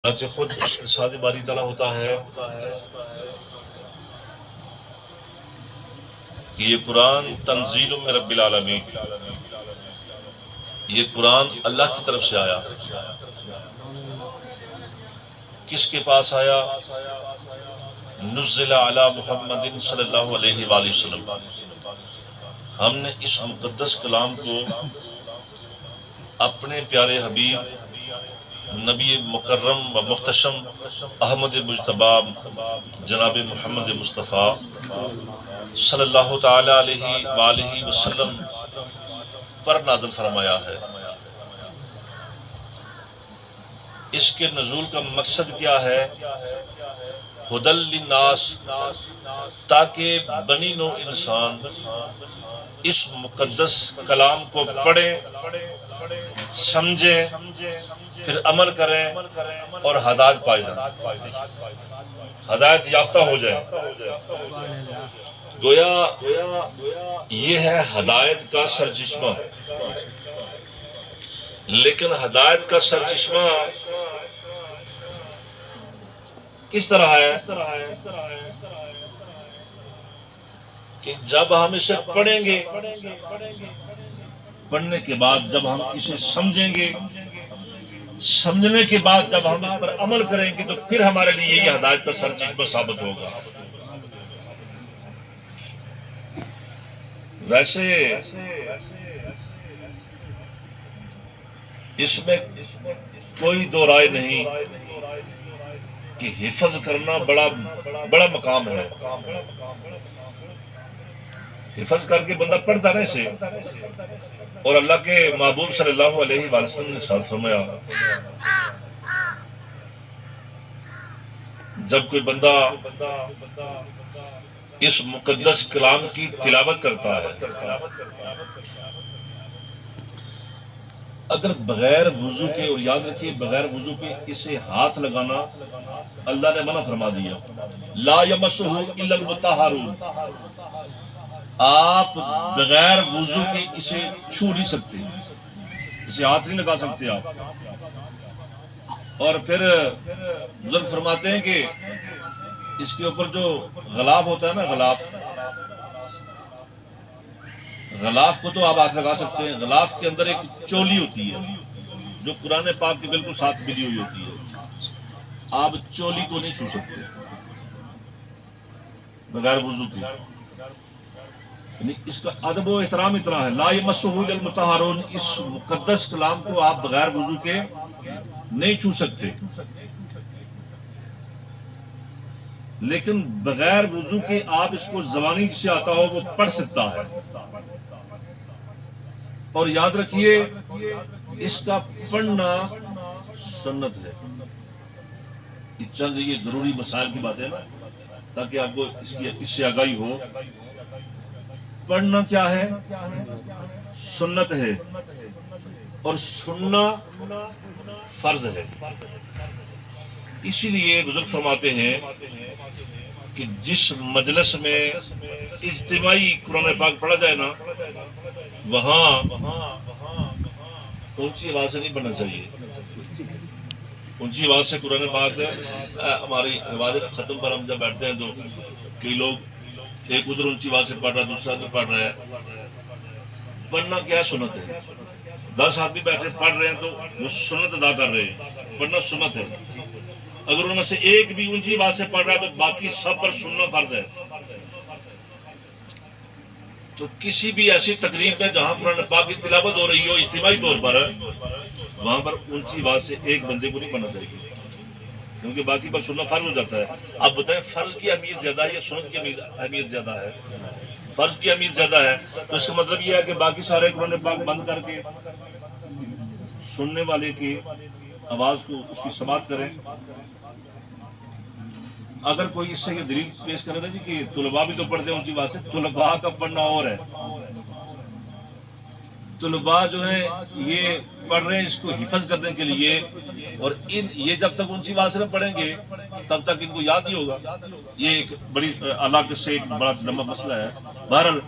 چنانچہ خود ارشاد باری تعالیٰ ہوتا ہے کہ یہ قرآن تنزیل من رب العالمین، یہ قرآن اللہ کی طرف سے آیا۔ کس کے پاس آیا؟ نزل علی محمد صلی اللہ علیہ وآلہ وسلم۔ ہم نے اس مقدس کلام کو اپنے پیارے حبیب نبی مکرم و محتشم احمد مجتبی جناب محمد مصطفیٰ صلی اللہ تعالی علیہ وآلہ وسلم پر نازل فرمایا ہے۔ اس کے نزول کا مقصد کیا ہے؟ ہدی للناس، تاکہ بنی نوع انسان اس مقدس کلام کو پڑھیں، سمجھیں، پھر عمل کریں اور ہدایت پائے جائیں، ہدایت یافتہ ہو جائیں۔ گویا یہ ہے ہدایت کا سرچشمہ، لیکن ہدایت کا سرچشمہ کس طرح ہے کہ جب ہم اسے پڑھیں گے، پڑھنے کے بعد جب ہم اسے سمجھیں گے، سمجھنے کے بعد جب ہم اس پر عمل کریں گے، تو پھر ہمارے لیے یہ ہدایت کا سرچشمہ ثابت ہوگا۔ ویسے اس میں کوئی دو رائے نہیں کہ حفظ کرنا بڑا مقام ہے۔ حفظ کر کے بندہ پڑھتا رہے سے، اور اللہ کے محبوب صلی اللہ علیہ وآلہ وسلم نے ساتھ فرمایا، جب کوئی بندہ اس مقدس کلام کی تلاوت کرتا ہے، اگر بغیر وضو کے، اور یاد رکھیے بغیر وضو کے اسے ہاتھ لگانا اللہ نے منع فرما دیا، لا یمسہ الا المطہرون، آپ بغیر وضو کے اسے چھو نہیں سکتے، اسے ہاتھ نہیں لگا سکتے آپ۔ اور پھر بزرگ فرماتے ہیں کہ اس کے اوپر جو غلاف ہوتا ہے نا، غلاف کو تو آپ ہاتھ لگا سکتے ہیں، غلاف کے اندر ایک چولی ہوتی ہے جو قرآن پاک کے بالکل ساتھ ملی ہوئی ہوتی ہے، آپ چولی کو نہیں چھو سکتے بغیر وضو کے۔ یعنی اس کا ادب و احترام اتنا ہے، لا یمسہ الا المطہرون، اس مقدس کلام کو آپ بغیر وضو کے نہیں چھو سکتے، لیکن بغیر وضو کے آپ اس کو زبانی جسے آتا ہو وہ پڑھ سکتا ہے۔ اور یاد رکھیے اس کا پڑھنا سنت ہے۔ چند یہ ضروری مسائل کی باتیں نا، تاکہ آپ کو اس سے آگاہی ہو۔ پڑھنا کیا ہے؟ سنت ہے، اور سننا فرض ہے۔ اسی لیے بزرگ فرماتے ہیں کہ جس مجلس میں اجتماعی قرآن پاک پڑھا جائے نا، وہاں اونچی آواز سے نہیں پڑھنا چاہیے۔ اونچی آواز سے قرآن پاک، ہماری عبادت ختم پر ہم جب بیٹھتے ہیں تو کئی لوگ ایک ادھر اونچی آواز سے پڑھ رہا ہے، دوسرا ادھر پڑھ رہا ہے۔ پڑھنا کیا سنت ہے؟ 10 آدمی بیٹھے پڑھ رہے ہیں تو وہ سنت ادا کر رہے ہیں، پڑھنا سنت ہے۔ اگر ان میں سے ایک بھی اونچی آواز سے پڑھ رہا ہے تو باقی سب پر سننا فرض ہے۔ تو کسی بھی ایسی تقریب میں جہاں قرآن پاک کی تلاوت ہو رہی ہو اجتماعی طور پر، وہاں پر اونچی آواز سے ایک بندے کو نہیں پڑھنا چاہیے، کیونکہ باقی پر سننا فرض ہو جاتا ہے۔ آپ بتائیں فرض کی اہمیت زیادہ ہے یا سنت کی اہمیت زیادہ ہے؟ فرض کی اہمیت زیادہ ہے، تو اس کا مطلب یہ ہے کہ باقی سارے قرآن پاک بند کر کے سننے والے کی آواز کو اس کی سماعت کریں۔ اگر کوئی اس سے یہ دلیل پیش کرے گا جی کہ طلباء بھی تو پڑھتے ہیں اونچی آواز سے، طلباء کا پڑھنا اور ہے۔ طلباء جو ہیں یہ پڑھ رہے ہیں اس کو حفظ کرنے کے لیے، اور یہ جب تک اونچی آواز سے نہ پڑھیں گے تب تک ان کو یاد نہیں ہوگا۔ یہ ایک بڑی علاقے سے ایک بڑا لمبا مسئلہ ہے۔ بہرحال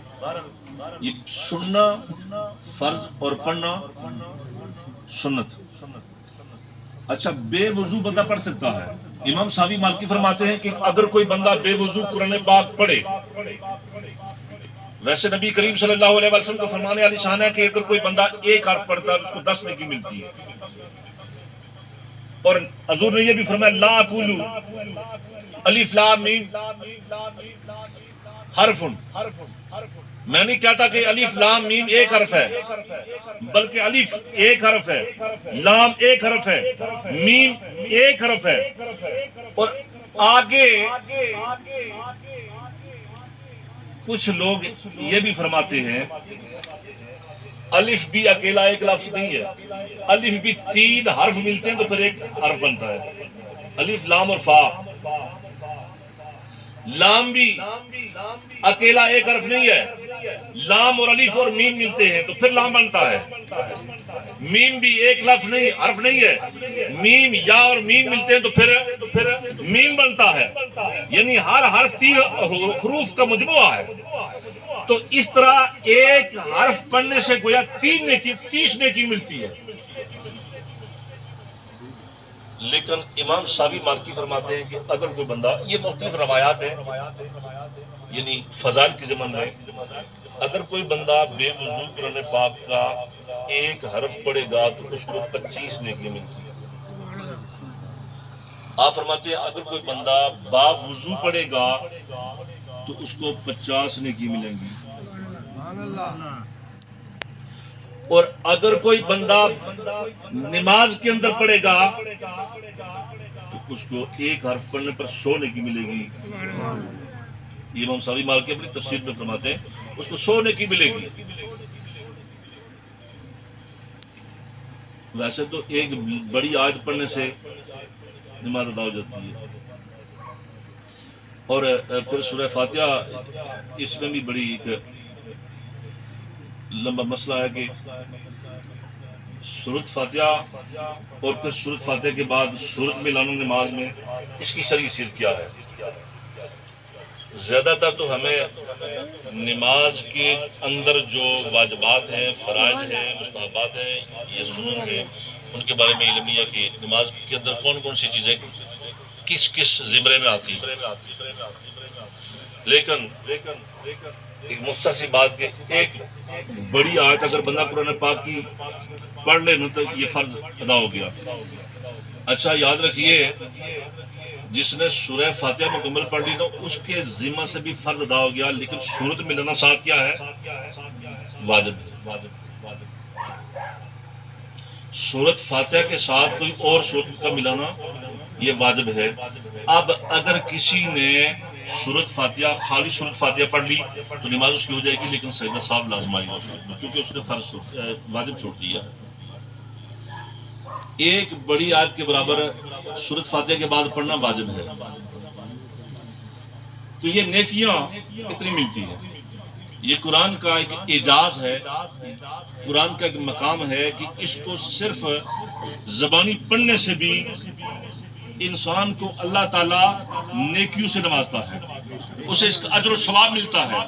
یہ سننا فرض اور پڑھنا سنت۔ اچھا بے وضو بندہ پڑھ سکتا ہے؟ امام شافعی مالکی فرماتے ہیں کہ اگر کوئی بندہ بے وضو قرآن پاک پڑھے، ویسے نبی کریم صلی اللہ علیہ وسلم کو فرمانے والی شان ہے کہ اگر کوئی بندہ ایک حرف پڑھتا ہے اس کو 10 نیکی ملتی ہے، اور حضور نے یہ بھی فرمایا لا اقولو الف لام میم حرف، میں نہیں کہتا کہ الف لام میم ایک حرف ہے، بلکہ الف ایک حرف ہے، لام ایک حرف ہے، میم ایک حرف ہے، اور آگے کچھ لوگ یہ بھی فرماتے ہیں الف بھی اکیلا ایک لفظ نہیں ہے، الف بھی 3 حرف ملتے ہیں تو پھر ایک حرف بنتا ہے، الف لام اور فا۔ لام بھی اکیلا ایک حرف نہیں ہے، لام اور الف اور میم ملتے ہیں تو پھر لام بنتا ہے۔ میم بھی ایک لفظ نہیں، حرف نہیں ہے، میم یا اور میم ملتے ہیں تو پھر میم بنتا ہے، یعنی ہر حرف 3 حروف کا مجموعہ ہے۔ تو اس طرح ایک حرف پڑھنے سے گویا 30 نیکی ملتی ہے۔ لیکن امام شافعی مالکی فرماتے ہیں کہ اگر کوئی بندہ، یہ مختلف روایات ہیں یعنی فضائل کی ضمن میں، اگر کوئی بندہ بے وضو قرآن پاک کا ایک حرف پڑھے گا تو اس کو 25 نیکی ملتی ہے۔ آپ فرماتے ہیں اگر کوئی بندہ با وضو پڑھے گا تو اس کو 50 نیکی ملیں گی، اور اگر کوئی بندہ نماز کے اندر پڑھے گا تو اس کو ایک حرف پڑھنے پر 100 نیکی ملے گی۔ یہ امام شافعی مالکی اپنی تفسیر میں فرماتے ہیں اس کو 100 نیکی ملے گی۔ ویسے تو ایک بڑی آیت پڑھنے سے نماز ادا ہو جاتی ہے، اور پھر سورہ فاتحہ، اس میں بھی بڑی ایک لمبا مسئلہ ہے کہ سورۃ فاتحہ اور پھر سورۃ فاتحہ کے بعد سورت میں لانا نماز میں، اس کی شرعی صورت کیا ہے؟ زیادہ تر تو ہمیں نماز کے اندر جو واجبات ہیں، فرائض ہیں، مستحبات ہیں، یہ سنن ہیں، ان کے بارے میں علم نہیں ہے کہ نماز کے اندر کون کون سی چیزیں کس کس زمرے میں آتی ہیں۔ لیکن ایک مختصر سی بات کہ ایک بڑی آیت اگر بندہ قرآن پاک کی پڑھ لے نا تو یہ فرض ادا ہو گیا۔ اچھا یاد رکھیے، جس نے سورہ فاتحہ مکمل پڑھ لی تو اس کے ذمہ سے بھی فرض ادا ہو گیا، لیکن سورت میں لانا ساتھ کیا ہے؟ واجب ہے۔ سورت فاتحہ کے ساتھ کوئی اور سورت کا ملانا یہ واجب ہے۔ اب اگر کسی نے سورت فاتحہ، خالی سورت فاتحہ پڑھ لی تو نماز اس کی ہو جائے گی، لیکن سجدہ صاحب لازم آئے گا چونکہ اس نے فرض واجب چھوڑ دیا۔ ایک بڑی آیت کے برابر سورت فاتحہ کے بعد پڑھنا واجب ہے، تو یہ نیکیاں کتنی ملتی ہیں؟ یہ قرآن کا ایک اعجاز ہے، قرآن کا ایک مقام ہے کہ اس کو صرف زبانی پڑھنے سے بھی انسان کو اللہ تعالیٰ نیکیوں سے نوازتا ہے، اسے اس کا اجر و ثواب ملتا ہے۔